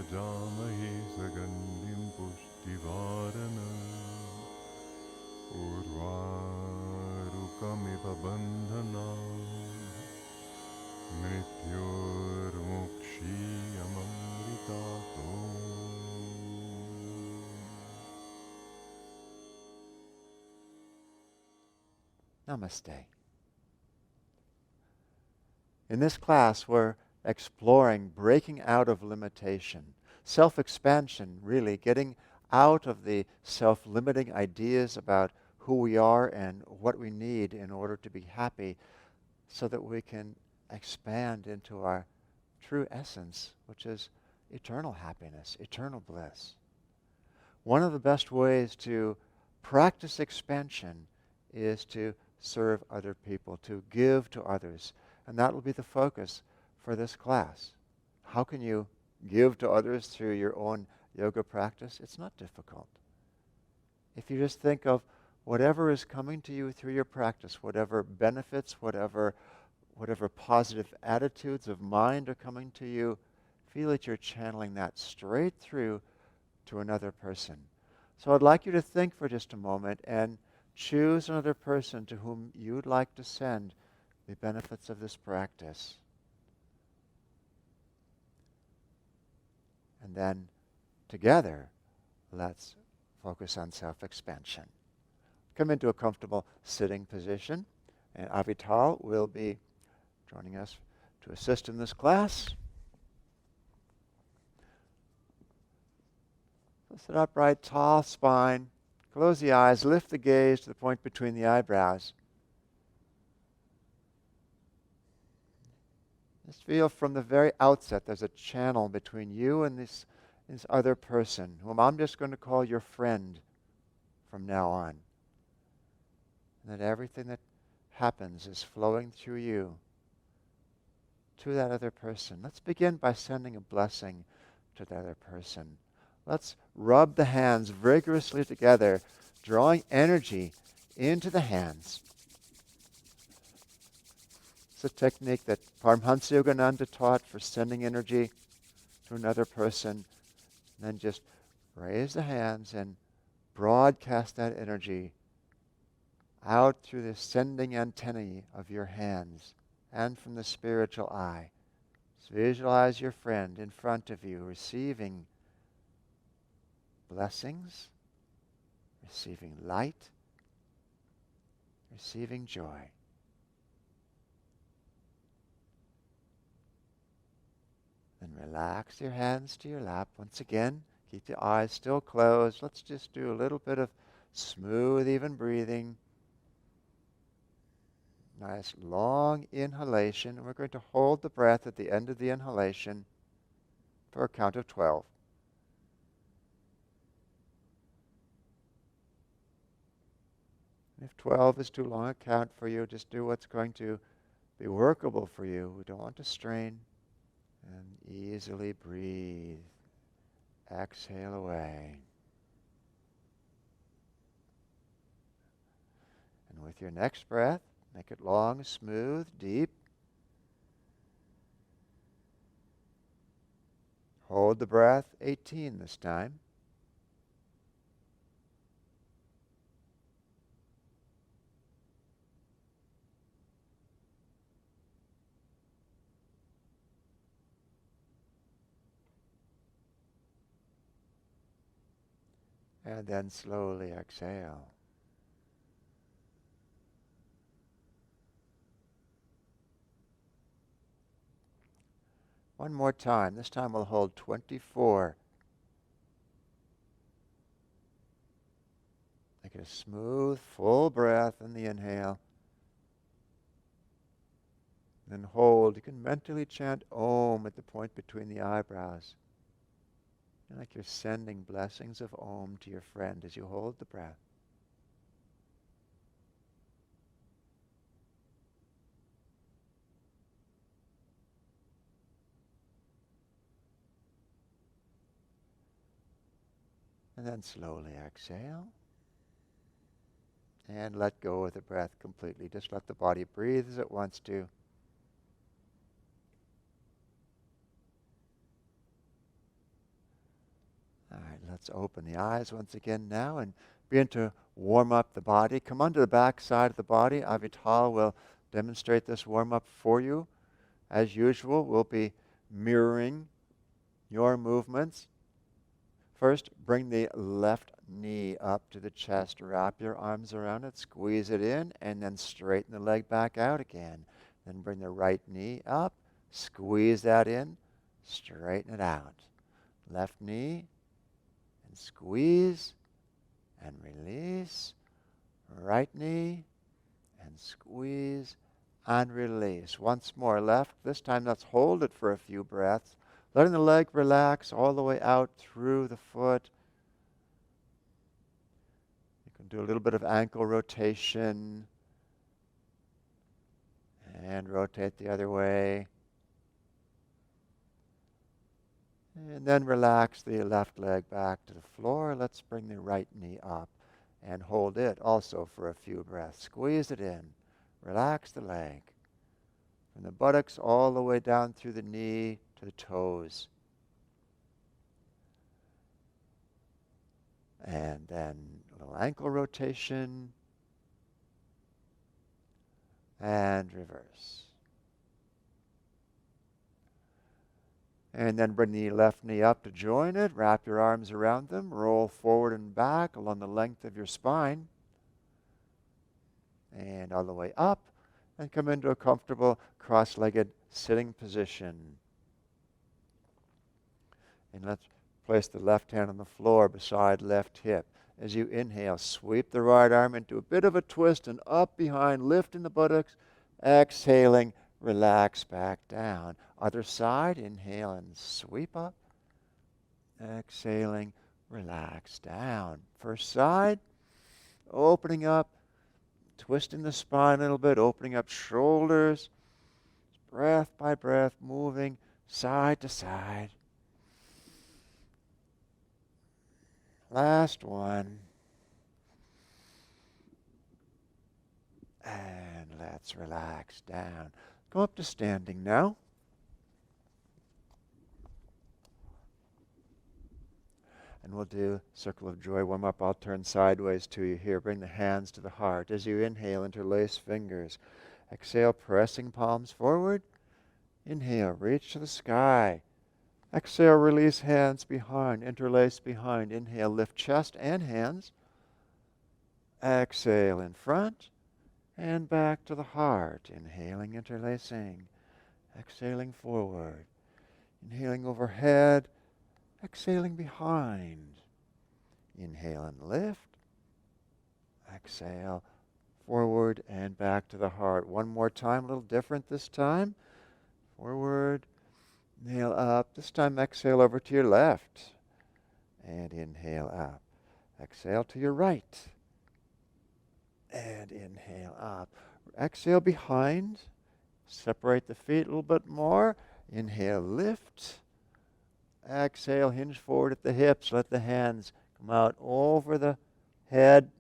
Yajamahe Sagandim Pushtivarana Urvarukamiva Bandhana Mrityurmukshiyamamritato. Namaste. In this class, we're exploring breaking out of limitation, self-expansion, really, getting out of the self-limiting ideas about who we are and what we need in order to be happy, so that we can expand into our true essence, which is eternal happiness, eternal bliss. One of the best ways to practice expansion is to serve other people, to give to others. And that will be the focus for this class. How can you give to others through your own yoga practice? It's not difficult. If you just think of whatever is coming to you through your practice, whatever benefits, whatever positive attitudes of mind are coming to you, feel that you're channeling that straight through to another person. So I'd like you to think for just a moment and choose another person to whom you'd like to send the benefits of this practice. And then together, let's focus on self-expansion. Come into a comfortable sitting position, and Avital will be joining us to assist in this class. So sit upright, tall spine, close the eyes, lift the gaze to the point between the eyebrows. Just feel from the very outset there's a channel between you and this other person, whom I'm just going to call your friend from now on. And that everything that happens is flowing through you to that other person. Let's begin by sending a blessing to the other person. Let's rub the hands vigorously together, drawing energy into the hands. It's a technique that Paramahansa Yogananda taught for sending energy to another person. And then just raise the hands and broadcast that energy out through the sending antennae of your hands and from the spiritual eye. Just visualize your friend in front of you receiving blessings, receiving light, receiving joy. Then relax your hands to your lap. Once again, keep the eyes still closed. Let's just do a little bit of smooth, even breathing. Nice long inhalation. And we're going to hold the breath at the end of the inhalation for a count of 12. And if 12 is too long a count for you, just do what's going to be workable for you. We don't want to strain. And easily breathe. Exhale away. And with your next breath, make it long, smooth, deep. Hold the breath, 18 this time. And then slowly exhale. One more time. This time we'll hold 24. Make it a smooth, full breath in the inhale. Then hold. You can mentally chant Om at the point between the eyebrows. Like you're sending blessings of Om to your friend as you hold the breath. And then slowly exhale. And let go of the breath completely. Just let the body breathe as it wants to. All right, let's open the eyes once again now and begin to warm up the body. Come onto the back side of the body. Avital will demonstrate this warm-up for you. As usual, we'll be mirroring your movements. First, bring the left knee up to the chest. Wrap your arms around it, squeeze it in, and then straighten the leg back out again. Then bring the right knee up, squeeze that in, straighten it out. Left knee, and squeeze, and release. Right knee, and squeeze, and release. Once more, left. This time, let's hold it for a few breaths. Letting the leg relax all the way out through the foot. You can do a little bit of ankle rotation. And rotate the other way. And then relax the left leg back to the floor. Let's bring the right knee up and hold it also for a few breaths. Squeeze it in. Relax the leg. From the buttocks all the way down through the knee to the toes. And then a little ankle rotation. And reverse. And then bring the left knee up to join it. Wrap your arms around them. Roll forward and back along the length of your spine. And all the way up. And come into a comfortable cross-legged sitting position. And let's place the left hand on the floor beside left hip. As you inhale, sweep the right arm into a bit of a twist and up behind, lifting the buttocks. Exhaling, relax back down. Other side, inhale and sweep up. Exhaling, relax down. First side, opening up, twisting the spine a little bit, opening up shoulders. Breath by breath, moving side to side. Last one. And let's relax down. Go up to standing now. And we'll do circle of joy warm up. I'll turn sideways to you here. Bring the hands to the heart. As you inhale, interlace fingers. Exhale, pressing palms forward. Inhale, reach to the sky. Exhale, release hands behind, interlace behind. Inhale, lift chest and hands. Exhale, in front and back to the heart. Inhaling, interlacing. Exhaling forward. Inhaling overhead. Exhaling behind. Inhale and lift. Exhale, forward and back to the heart. One more time, a little different this time. Forward. Inhale up. This time exhale over to your left. And inhale up. Exhale to your right. And inhale up. Exhale behind. Separate the feet a little bit more. Inhale, lift. Exhale, hinge forward at the hips. Let the hands come out over the head,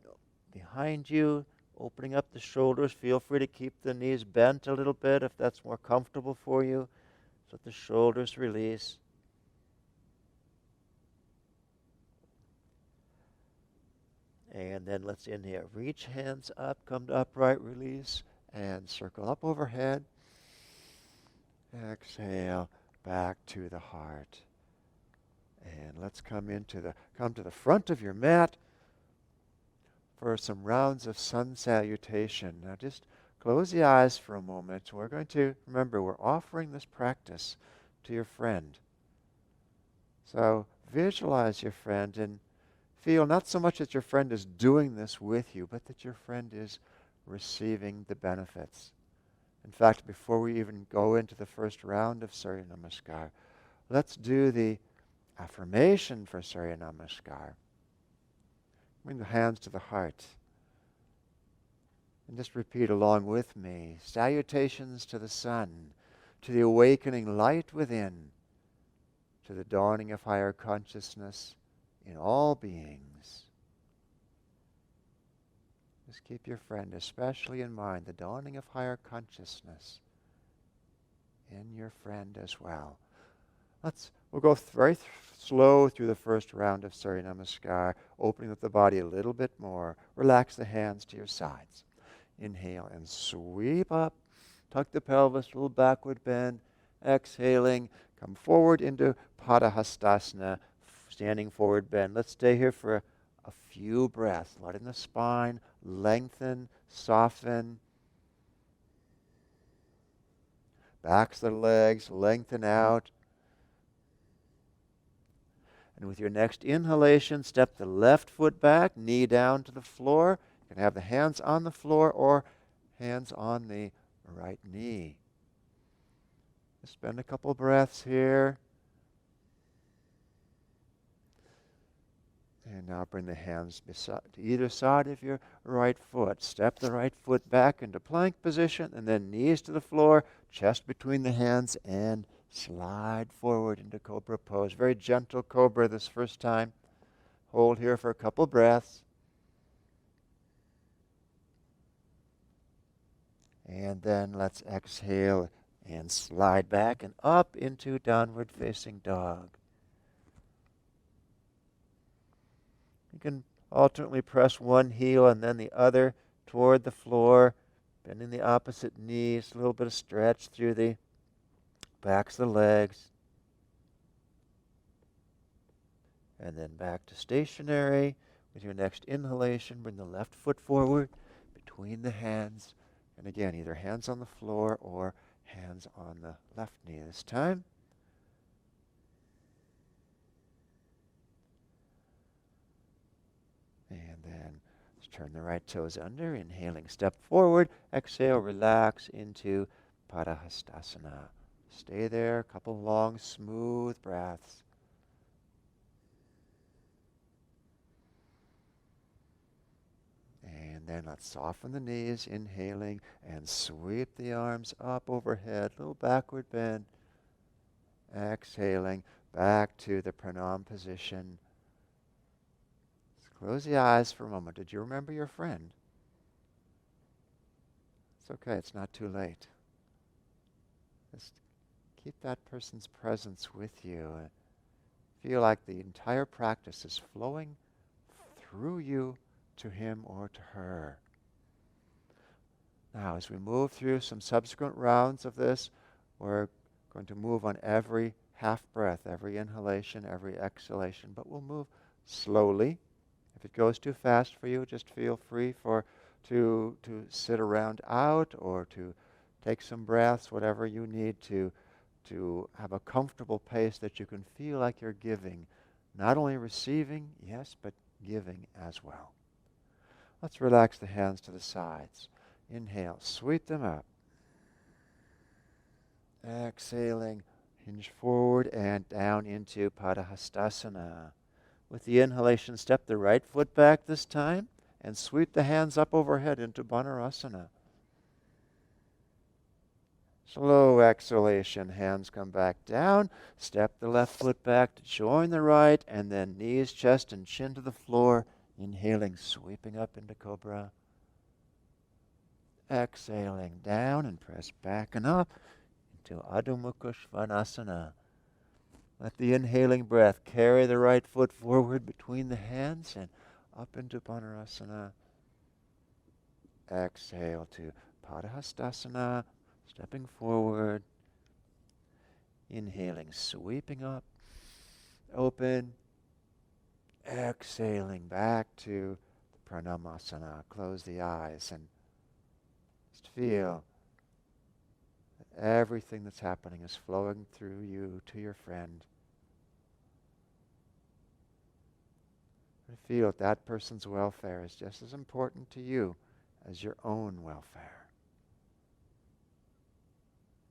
behind you, opening up the shoulders. Feel free to keep the knees bent a little bit if that's more comfortable for you. So let the shoulders release. And then let's inhale. Reach hands up, come to upright, release, and circle up overhead. Exhale, back to the heart. And let's come to the front of your mat for some rounds of sun salutation. Now just close the eyes for a moment. We're going to, remember, we're offering this practice to your friend. So visualize your friend and feel not so much that your friend is doing this with you, but that your friend is receiving the benefits. In fact, before we even go into the first round of Surya Namaskar, let's do the affirmation for Surya Namaskar. Bring the hands to the heart. And just repeat along with me. Salutations to the sun, to the awakening light within, to the dawning of higher consciousness in all beings. Just keep your friend especially in mind, the dawning of higher consciousness in your friend as well. Let's We'll go very slow through the first round of Surya Namaskar, opening up the body a little bit more. Relax the hands to your sides. Inhale and sweep up. Tuck the pelvis, a little backward bend. Exhaling, come forward into Padahastasana, standing forward bend. Let's stay here for a few breaths. Letting the spine lengthen, soften. Backs the legs, lengthen out. And with your next inhalation, step the left foot back, knee down to the floor. You can have the hands on the floor or hands on the right knee. Spend a couple breaths here. And now bring the hands to either side of your right foot. Step the right foot back into plank position, and then knees to the floor, chest between the hands, and slide forward into Cobra pose. Very gentle Cobra this first time. Hold here for a couple breaths. And then let's exhale and slide back and up into downward facing dog. You can alternately press one heel and then the other toward the floor, bending the opposite knees, a little bit of stretch through the backs of the legs. And then back to stationary. With your next inhalation, bring the left foot forward between the hands. And again, either hands on the floor or hands on the left knee this time. And then let's turn the right toes under, inhaling, step forward, exhale, relax into Padahastasana. Stay there, a couple long, smooth breaths. And then let's soften the knees, inhaling, and sweep the arms up overhead, little backward bend. Exhaling, back to the pranam position. Let's close the eyes for a moment. Did you remember your friend? It's okay, it's not too late. Just keep that person's presence with you. Feel like the entire practice is flowing through you to him or to her. Now, as we move through some subsequent rounds of this, we're going to move on every half breath, every inhalation, every exhalation, but we'll move slowly. If it goes too fast for you, just feel free to sit around out or to take some breaths, whatever you need to have a comfortable pace that you can feel like you're giving. Not only receiving, yes, but giving as well. Let's relax the hands to the sides. Inhale, sweep them up. Exhaling, hinge forward and down into Padahastasana. With the inhalation, step the right foot back this time and sweep the hands up overhead into Dhanurasana. Slow exhalation, hands come back down. Step the left foot back to join the right, and then knees, chest, and chin to the floor. Inhaling, sweeping up into Cobra. Exhaling down and press back and up into Adho Mukha Svanasana. Let the inhaling breath carry the right foot forward between the hands and up into Dhanurasana. Exhale to Padahastasana, stepping forward. Inhaling, sweeping up, open. Exhaling back to the Pranamasana. Close the eyes and just feel that everything that's happening is flowing through you to your friend. And feel that person's welfare is just as important to you as your own welfare.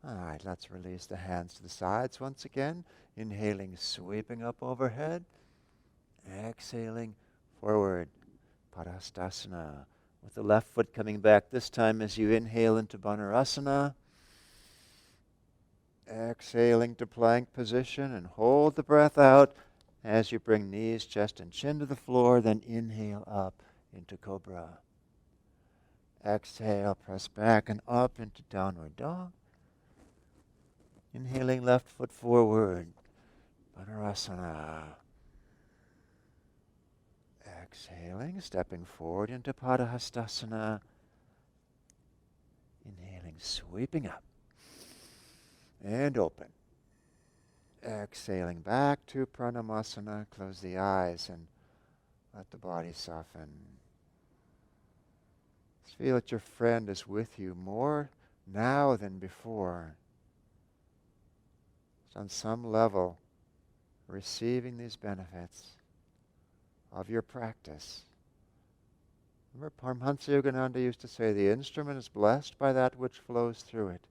All right, let's release the hands to the sides once again. Inhaling, sweeping up overhead. Exhaling forward, Padahastasana. With the left foot coming back this time as you inhale into Dhanurasana. Exhaling to plank position and hold the breath out as you bring knees, chest, and chin to the floor. Then inhale up into Cobra. Exhale, press back and up into Downward Dog. Inhaling left foot forward. Dvanurasana. Exhaling, stepping forward into Padahastasana. Inhaling, sweeping up. And open. Exhaling back to Pranamasana. Close the eyes and let the body soften. Just feel that your friend is with you more now than before. Just on some level, receiving these benefits of your practice. Remember, Paramahansa Yogananda used to say, the instrument is blessed by that which flows through it.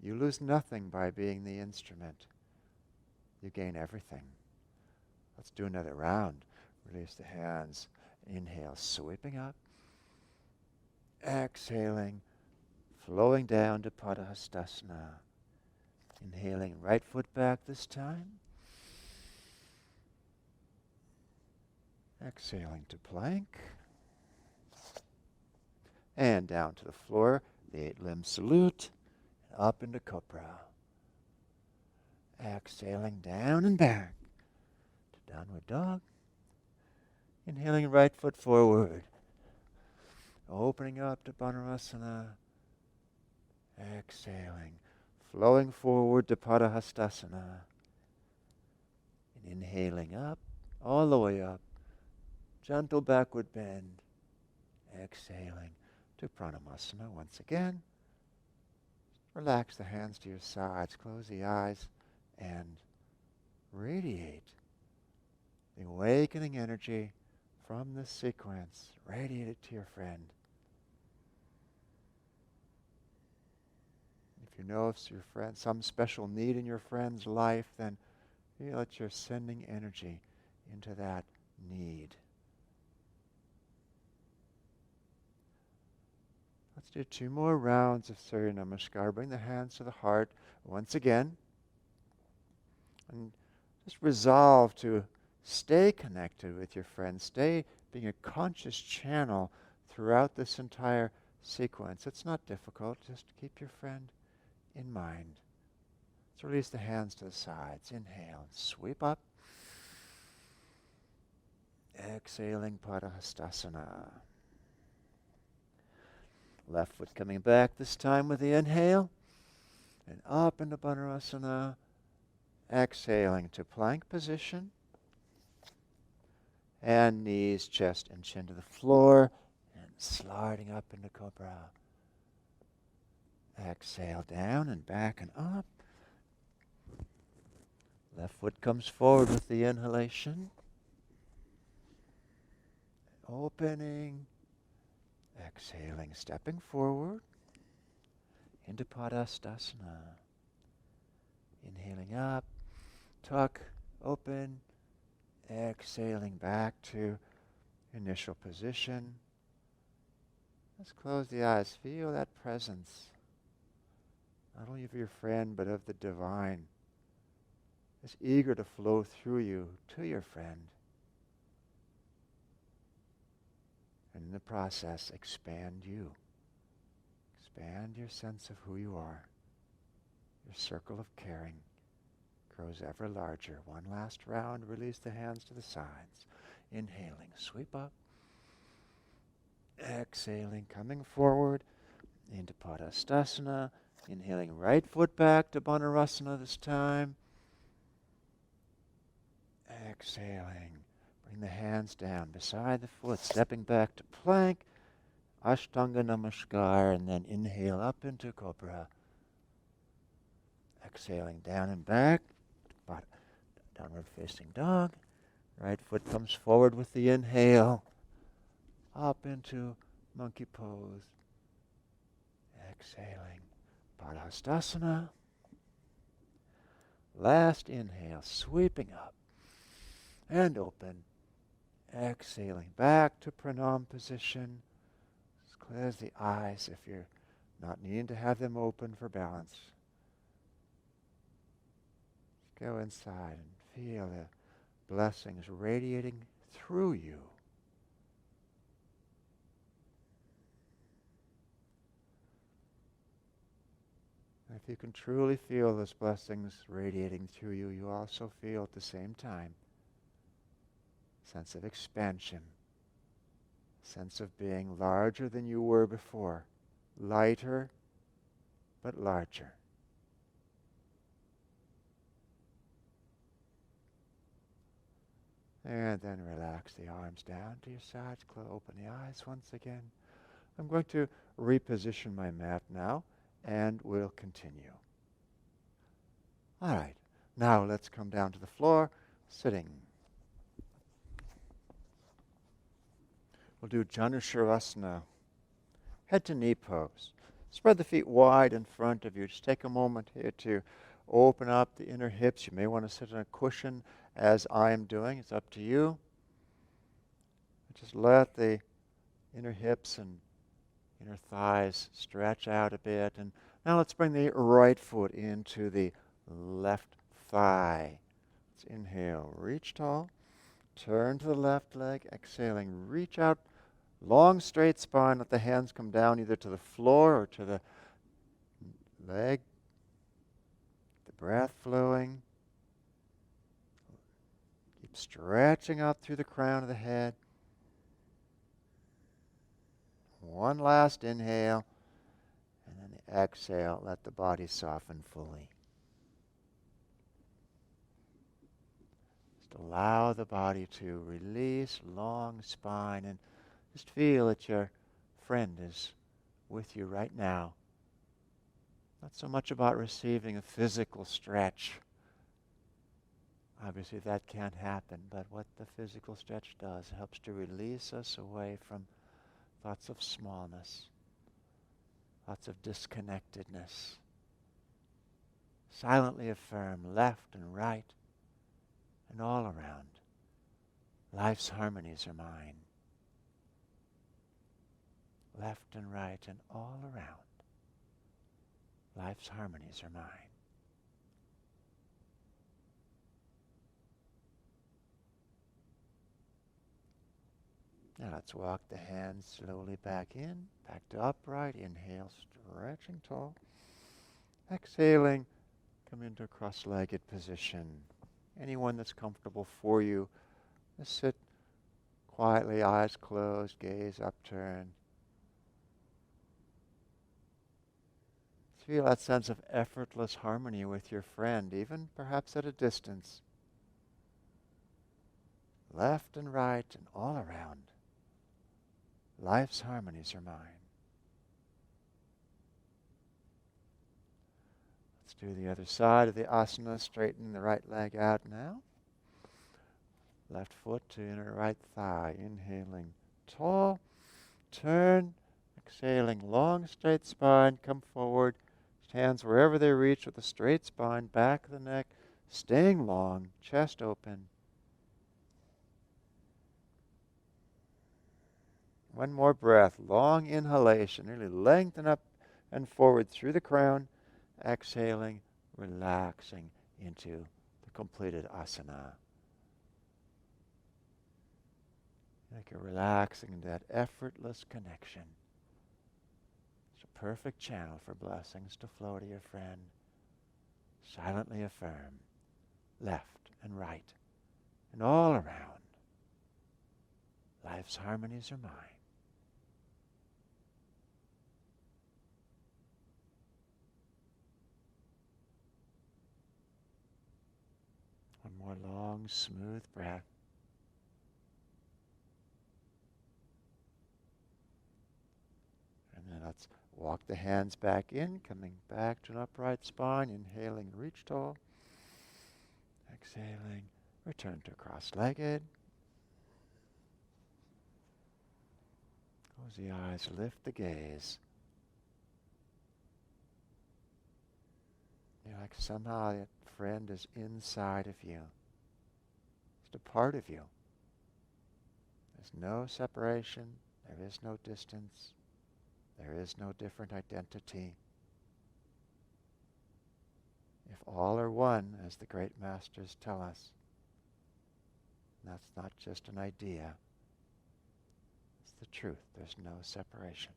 You lose nothing by being the instrument. You gain everything. Let's do another round. Release the hands. Inhale, sweeping up. Exhaling, flowing down to Padahastasana. Inhaling, right foot back this time. Exhaling to plank. And down to the floor, the 8-limb salute, and up into Cobra. Exhaling down and back to Downward Dog. Inhaling right foot forward. Opening up to Dvanurasana. Exhaling, flowing forward to Padahastasana. And inhaling up, all the way up. Gentle backward bend. Exhaling to Pranamasana once again. Relax the hands to your sides. Close the eyes and radiate the awakening energy from this sequence. Radiate it to your friend. If you know it's your friend, some special need in your friend's life, then feel that you're sending energy into that need. Let's do 2 more rounds of Surya Namaskar. Bring the hands to the heart once again. And just resolve to stay connected with your friend. Stay being a conscious channel throughout this entire sequence. It's not difficult. Just keep your friend in mind. Let's release the hands to the sides. Inhale. Sweep up. Exhaling Padahastasana. Left foot coming back this time with the inhale. And up into Dvanurasana. Exhaling to plank position. And knees, chest, and chin to the floor. And sliding up into Cobra. Exhale down and back and up. Left foot comes forward with the inhalation. Opening. Exhaling, stepping forward into Padahastasana. Inhaling up, tuck, open. Exhaling back to initial position. Let's close the eyes. Feel that presence, not only of your friend, but of the divine. It's eager to flow through you to your friend. And in the process, expand you. Expand your sense of who you are. Your circle of caring grows ever larger. One last round. Release the hands to the sides. Inhaling, sweep up. Exhaling, coming forward into Padahastasana. Inhaling, right foot back to Dvanurasana this time. Exhaling. Bring the hands down beside the foot, stepping back to plank, Ashtanga Namaskar, and then inhale up into Cobra. Exhaling down and back, downward facing dog. Right foot comes forward with the inhale, up into monkey pose. Exhaling, Padahastasana. Last inhale, sweeping up and open. Exhaling back to pranam position. Just close the eyes if you're not needing to have them open for balance. Just go inside and feel the blessings radiating through you. If you can truly feel those blessings radiating through you, you also feel at the same time a sense of expansion, a sense of being larger than you were before, lighter but larger. And then relax the arms down to your sides. Open the eyes once again. I'm going to reposition my mat now, and we'll continue. All right, now let's come down to the floor, sitting. We'll do Janushavasana, head to knee pose. Spread the feet wide in front of you. Just take a moment here to open up the inner hips. You may want to sit on a cushion as I am doing. It's up to you. Just let the inner hips and inner thighs stretch out a bit. And now let's bring the right foot into the left thigh. Let's inhale, reach tall. Turn to the left leg, exhaling, reach out, long straight spine. Let the hands come down either to the floor or to the leg. The breath flowing. Keep stretching out through the crown of the head. One last inhale, and then the exhale. Let the body soften fully. Just allow the body to release, long spine, and just feel that your friend is with you right now. Not so much about receiving a physical stretch. Obviously that can't happen, but what the physical stretch does helps to release us away from thoughts of smallness, thoughts of disconnectedness. Silently affirm left and right and all around. Life's harmonies are mine. Left and right and all around. Life's harmonies are mine. Now let's walk the hands slowly back in, back to upright. Inhale, stretching tall. Exhaling, come into a cross-legged position. Anyone that's comfortable for you, just sit quietly, eyes closed, gaze upturned. Feel that sense of effortless harmony with your friend, even perhaps at a distance. Left and right and all around. Life's harmonies are mine. Let's do the other side of the asana, straightening the right leg out now. Left foot to inner right thigh, inhaling tall, turn, exhaling long straight spine, come forward, hands wherever they reach with a straight spine, back of the neck, staying long, chest open. One more breath, long inhalation, really lengthen up and forward through the crown, exhaling, relaxing into the completed asana. Like you're relaxing into that effortless connection. It's a perfect channel for blessings to flow to your friend. Silently affirm, left and right and all around. Life's harmonies are mine. One more long, smooth breath. And then let's walk the hands back in, coming back to an upright spine, inhaling, reach tall. Exhaling, return to cross-legged. Close the eyes, lift the gaze. You're like somehow that friend is inside of you. It's a part of you. There's no separation. There is no distance. There is no different identity. If all are one, as the great masters tell us, that's not just an idea. It's the truth. There's no separation.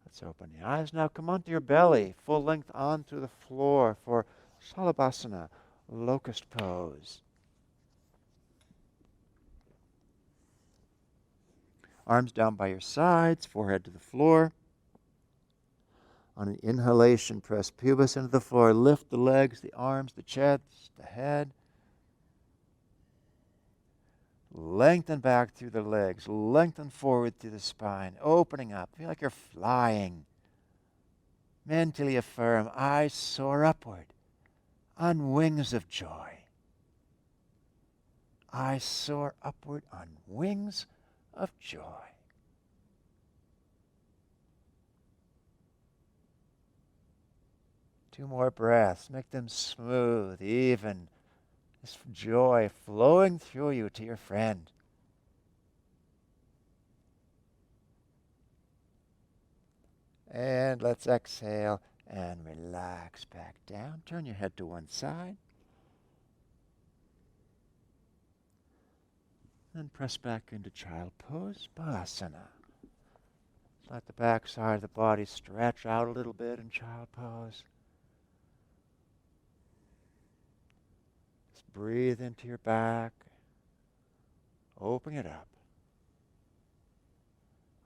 Let's open the eyes. Now come onto your belly, full length onto the floor for Shalabhasana, locust pose. Arms down by your sides, forehead to the floor. On an inhalation, press pubis into the floor. Lift the legs, the arms, the chest, the head. Lengthen back through the legs. Lengthen forward through the spine. Opening up. Feel like you're flying. Mentally affirm, I soar upward on wings of joy. I soar upward on wings of joy. Two more breaths. Make them smooth, even. This joy flowing through you to your friend. And let's exhale and relax back down. Turn your head to one side. And press back into child pose, Balasana. Let the back side of the body stretch out a little bit in child pose. Just breathe into your back. Open it up.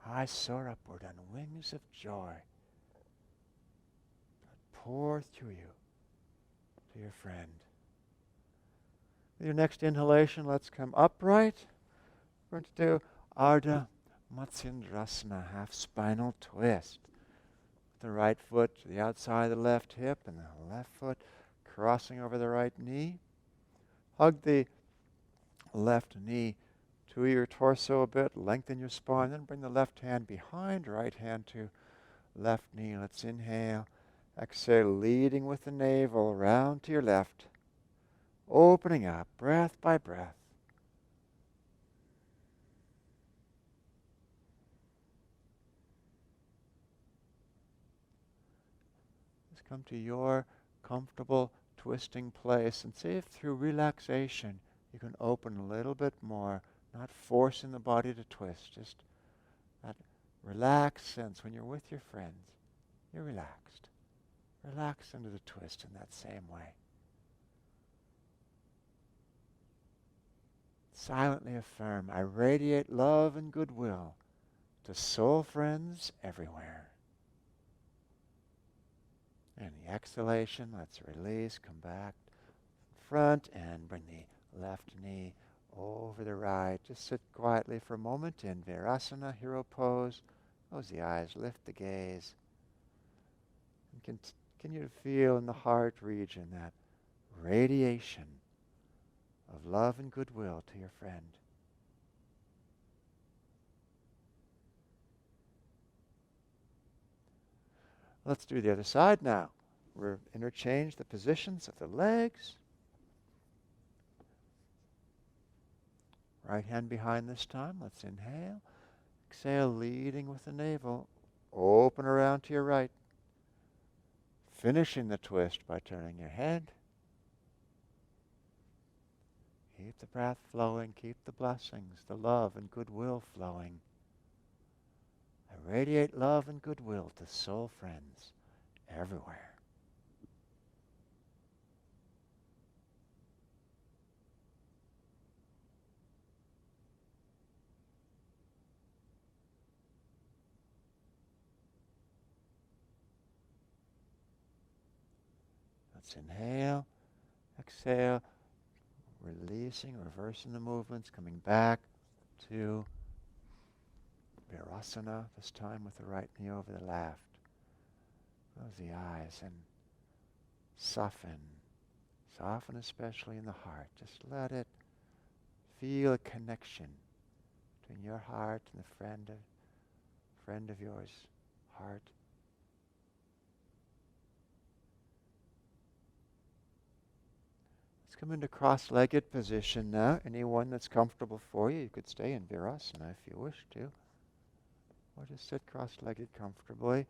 I soar upward on wings of joy that pour through you to your friend. With your next inhalation, let's come upright. We're going to do Ardha Matsyendrasana, half spinal twist. The right foot to the outside of the left hip and the left foot crossing over the right knee. Hug the left knee to your torso a bit, lengthen your spine, then bring the left hand behind, right hand to left knee. Let's inhale, exhale, leading with the navel, round to your left, opening up, breath by breath. Just come to your comfortable twisting place and see if through relaxation you can open a little bit more. Not forcing the body to twist, just that relaxed sense when you're with your friends. You're relaxed. Relax into the twist in that same way. Silently affirm, I radiate love and goodwill to soul friends everywhere. And the exhalation, let's release, come back front and bring the left knee over the right. Just sit quietly for a moment in Virasana, hero pose. Close the eyes, lift the gaze. And continue to feel in the heart region that radiation of love and goodwill to your friend. Let's do the other side now. We'll interchange the positions of the legs. Right hand behind this time. Let's inhale. Exhale, leading with the navel. Open around to your right. Finishing the twist by turning your head. Keep the breath flowing. Keep the blessings, the love and goodwill flowing. I radiate love and goodwill to soul friends everywhere. Let's inhale, exhale, releasing, reversing the movements, coming back to Virasana, this time with the right knee over the left. Close the eyes and soften. Soften especially in the heart. Just let it feel a connection between your heart and the friend of yours' heart. Let's come into cross-legged position now. Anyone that's comfortable for you, you could stay in Virasana if you wish to. Or just sit cross-legged comfortably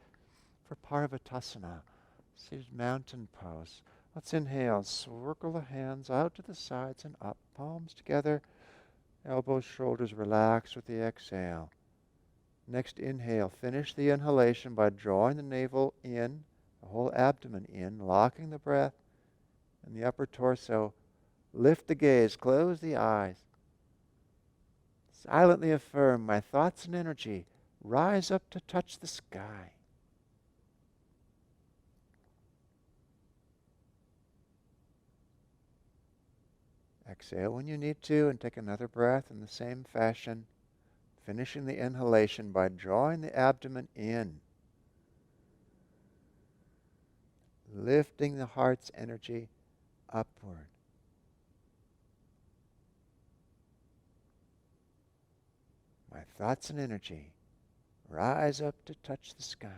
for Parvatasana, seated mountain pose. Let's inhale, circle the hands out to the sides and up, palms together, elbows, shoulders relaxed with the exhale. Next inhale, finish the inhalation by drawing the navel in, the whole abdomen in, locking the breath in the upper torso. Lift the gaze, close the eyes. Silently affirm, my thoughts and energy rise up to touch the sky. Exhale when you need to and take another breath in the same fashion, finishing the inhalation by drawing the abdomen in, lifting the heart's energy upward. My thoughts and energy rise up to touch the sky.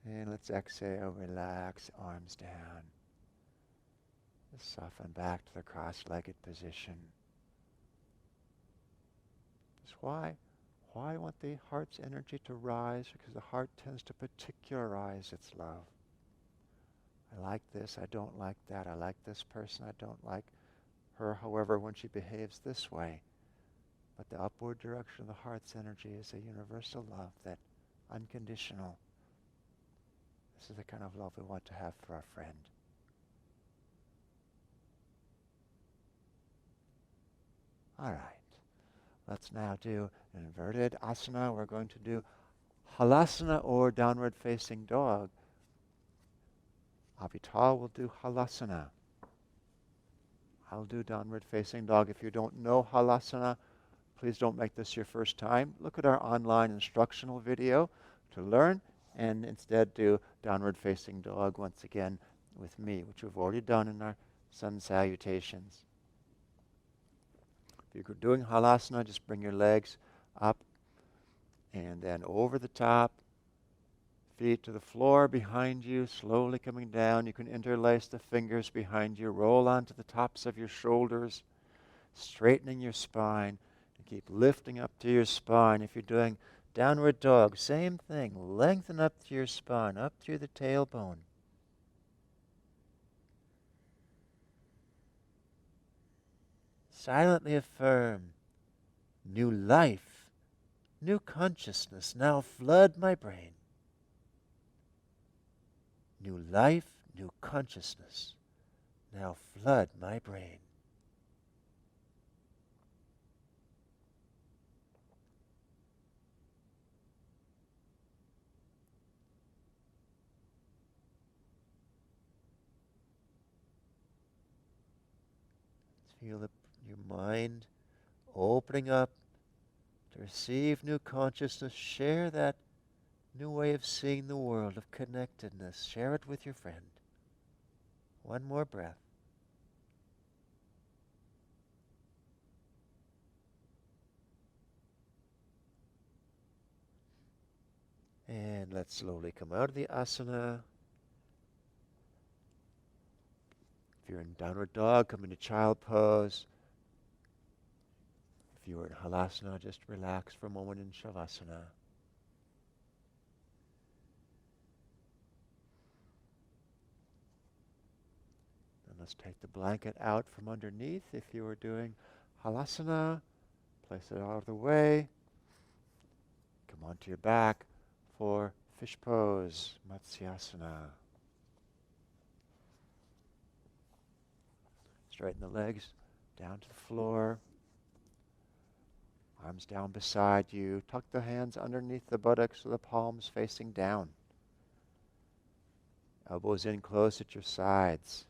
And let's exhale, relax, arms down. Just soften back to the cross-legged position. That's why I want the heart's energy to rise, because the heart tends to particularize its love. I like this, I don't like that. I like this person, I don't like her, however, when she behaves this way. But the upward direction of the heart's energy is a universal love, that unconditional. This is the kind of love we want to have for our friend. All right. Let's now do an inverted asana. We're going to do halasana or downward facing dog. Avital will do halasana. I'll do downward facing dog. If you don't know halasana, please don't make this your first time. Look at our online instructional video to learn, and instead do downward facing dog once again with me, which we've already done in our sun salutations. If you're doing halasana, just bring your legs up and then over the top, feet to the floor behind you, slowly coming down. You can interlace the fingers behind you, roll onto the tops of your shoulders, straightening your spine, and keep lifting up to your spine. If you're doing downward dog, same thing. Lengthen up to your spine, up through the tailbone. Silently affirm, new life, new consciousness now flood my brain. New life, new consciousness now flood my brain. Feel your mind opening up to receive new consciousness. Share that new way of seeing the world, of connectedness. Share it with your friend. One more breath. And let's slowly come out of the asana. If you're in downward dog, come into child pose. If you're in halasana, just relax for a moment in shavasana. And let's take the blanket out from underneath. If you were doing halasana, place it out of the way. Come onto your back for fish pose, Matsyasana. Straighten the legs down to the floor. Arms down beside you. Tuck the hands underneath the buttocks with the palms facing down. Elbows in close at your sides.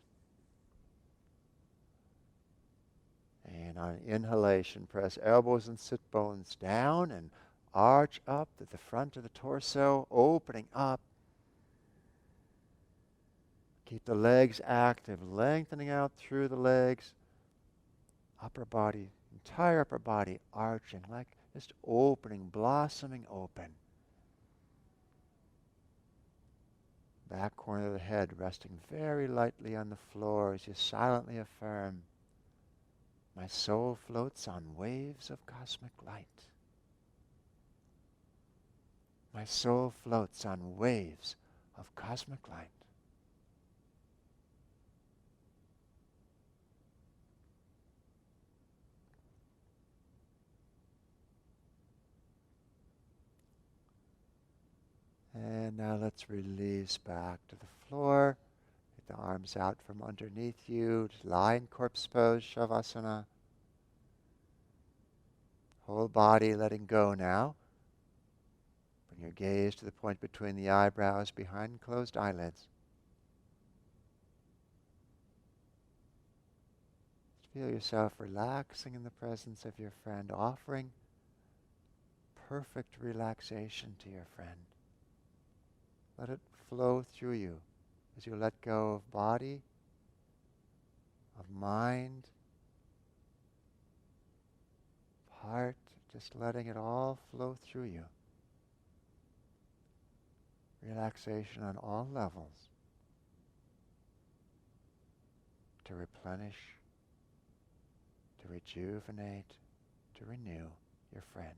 And on inhalation, press elbows and sit bones down and arch up at the front of the torso, opening up. Keep the legs active, lengthening out through the legs. Upper body, entire upper body arching, like just opening, blossoming open. Back corner of the head resting very lightly on the floor as you silently affirm, my soul floats on waves of cosmic light. My soul floats on waves of cosmic light. And now let's release back to the floor. Get the arms out from underneath you. Just lie in corpse pose, Shavasana. Whole body letting go now. Bring your gaze to the point between the eyebrows, behind closed eyelids. Just feel yourself relaxing in the presence of your friend, offering perfect relaxation to your friend. Let it flow through you as you let go of body, of mind, of heart, just letting it all flow through you. Relaxation on all levels to replenish, to rejuvenate, to renew your friend.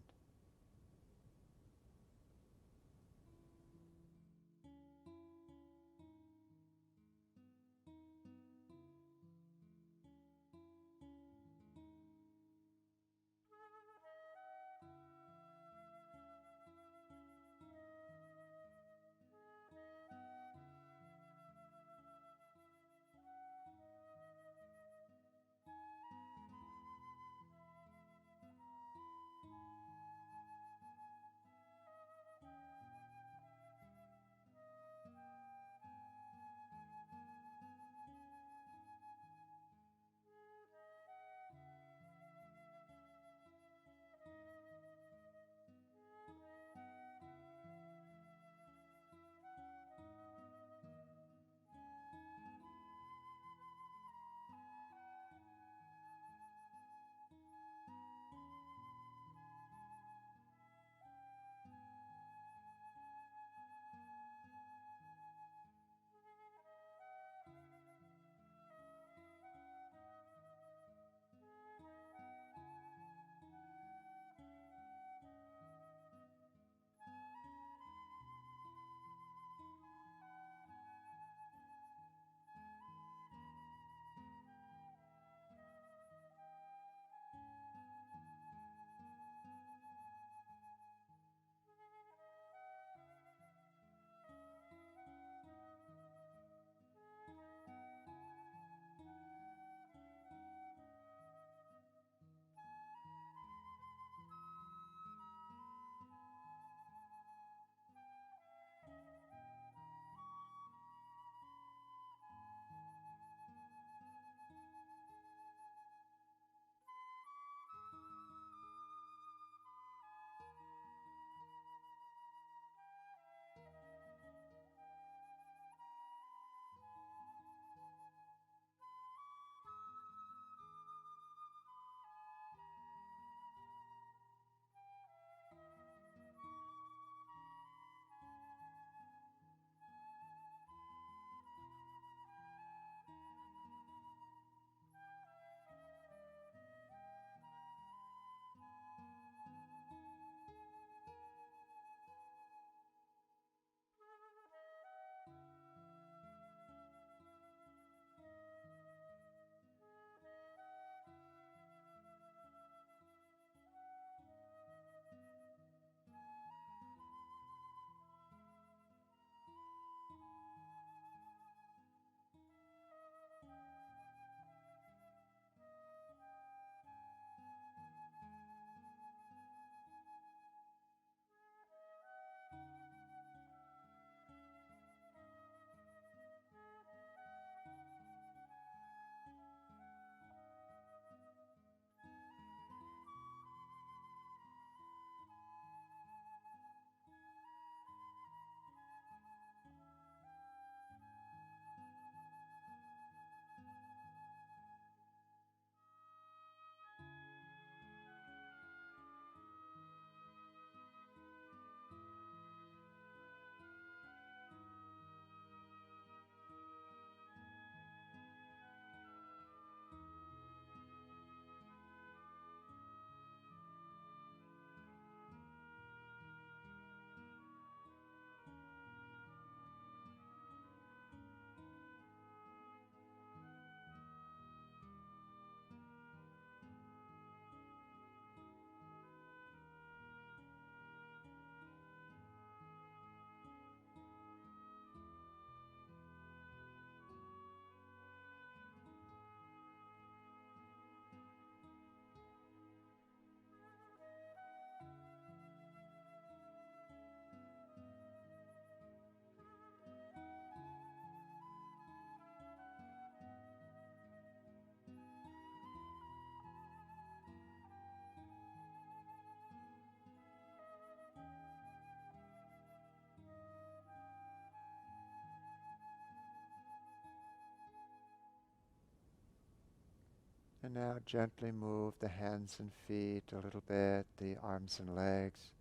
And now gently move the hands and feet a little bit, the arms and legs.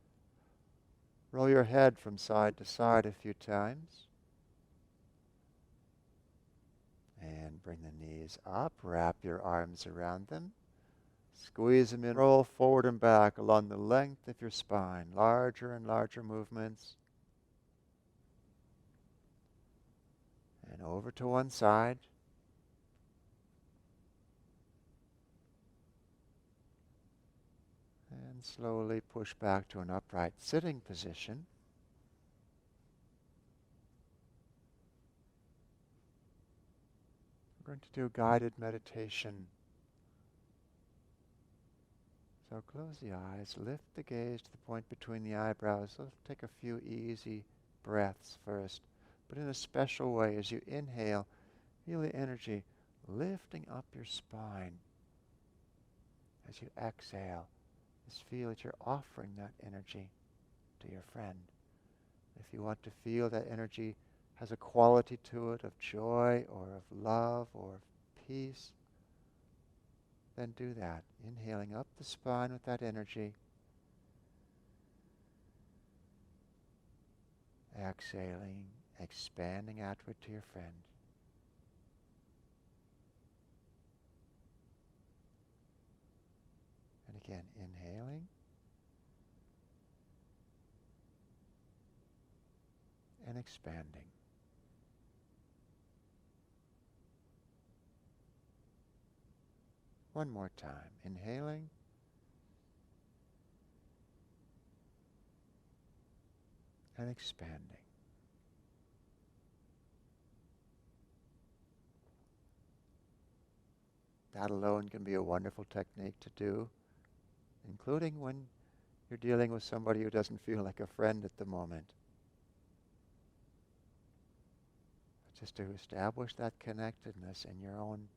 Roll your head from side to side a few times. And bring the knees up, wrap your arms around them. Squeeze them in, roll forward and back along the length of your spine. Larger and larger movements. And over to one side. And slowly push back to an upright sitting position. We're going to do guided meditation. So close the eyes, lift the gaze to the point between the eyebrows. Let's take a few easy breaths first, but in a special way. As you inhale, feel the energy lifting up your spine. As you exhale, just feel that you're offering that energy to your friend. If you want to feel that energy has a quality to it of joy or of love or of peace, then do that. Inhaling up the spine with that energy. Exhaling, expanding outward to your friend. And again, inhaling. And expanding. One more time. Inhaling. And expanding. That alone can be a wonderful technique to do, including when you're dealing with somebody who doesn't feel like a friend at the moment. Just to establish that connectedness in your own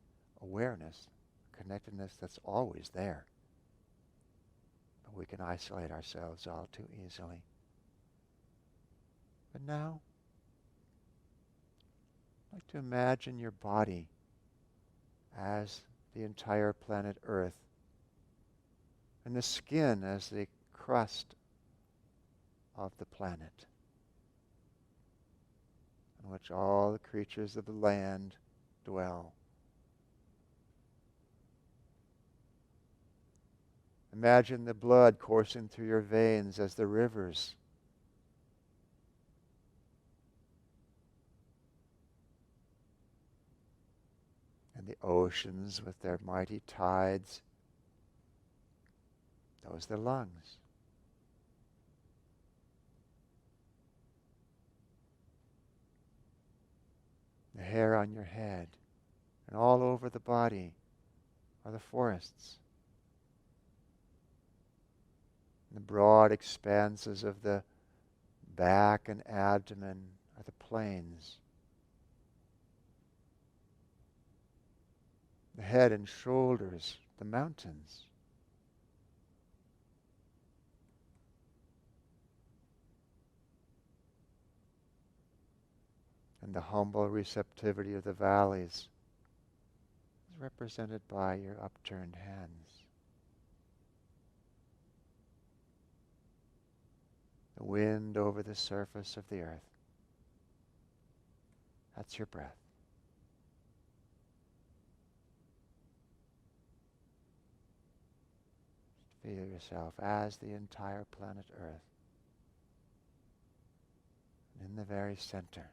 awareness, connectedness that's always there. But we can isolate ourselves all too easily. But now, I'd like to imagine your body as the entire planet Earth, and the skin as the crust of the planet, on which all the creatures of the land dwell. Imagine the blood coursing through your veins as the rivers and the oceans with their mighty tides. Those are the lungs. The hair on your head and all over the body are the forests. And the broad expanses of the back and abdomen are the plains. The head and shoulders, the mountains. And the humble receptivity of the valleys is represented by your upturned hands. The wind over the surface of the earth. That's your breath. Feel yourself as the entire planet Earth. And in the very center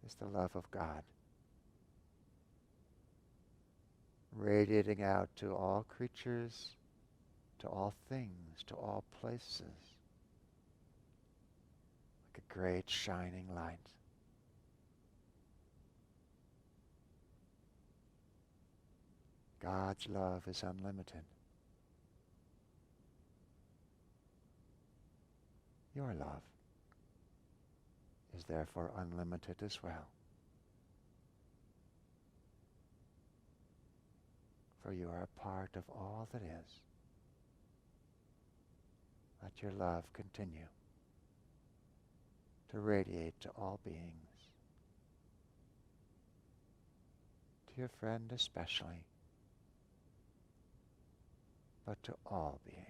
is the love of God, radiating out to all creatures, to all things, to all places, like a great shining light. God's love is unlimited. Your love is therefore unlimited as well. For you are a part of all that is. Let your love continue to radiate to all beings, to your friend especially, but to all beings.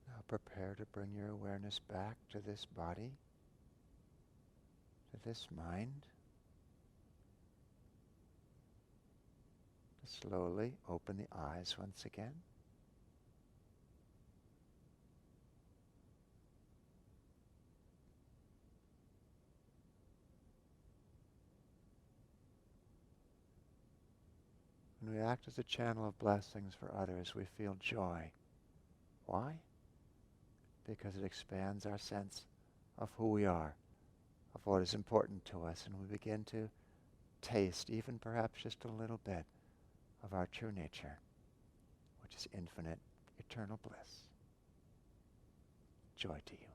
Now prepare to bring your awareness back to this body, to this mind. Slowly open the eyes once again. When we act as a channel of blessings for others, we feel joy. Why? Because it expands our sense of who we are, of what is important to us, and we begin to taste, even perhaps just a little bit, of our true nature, which is infinite, eternal bliss. joy to you.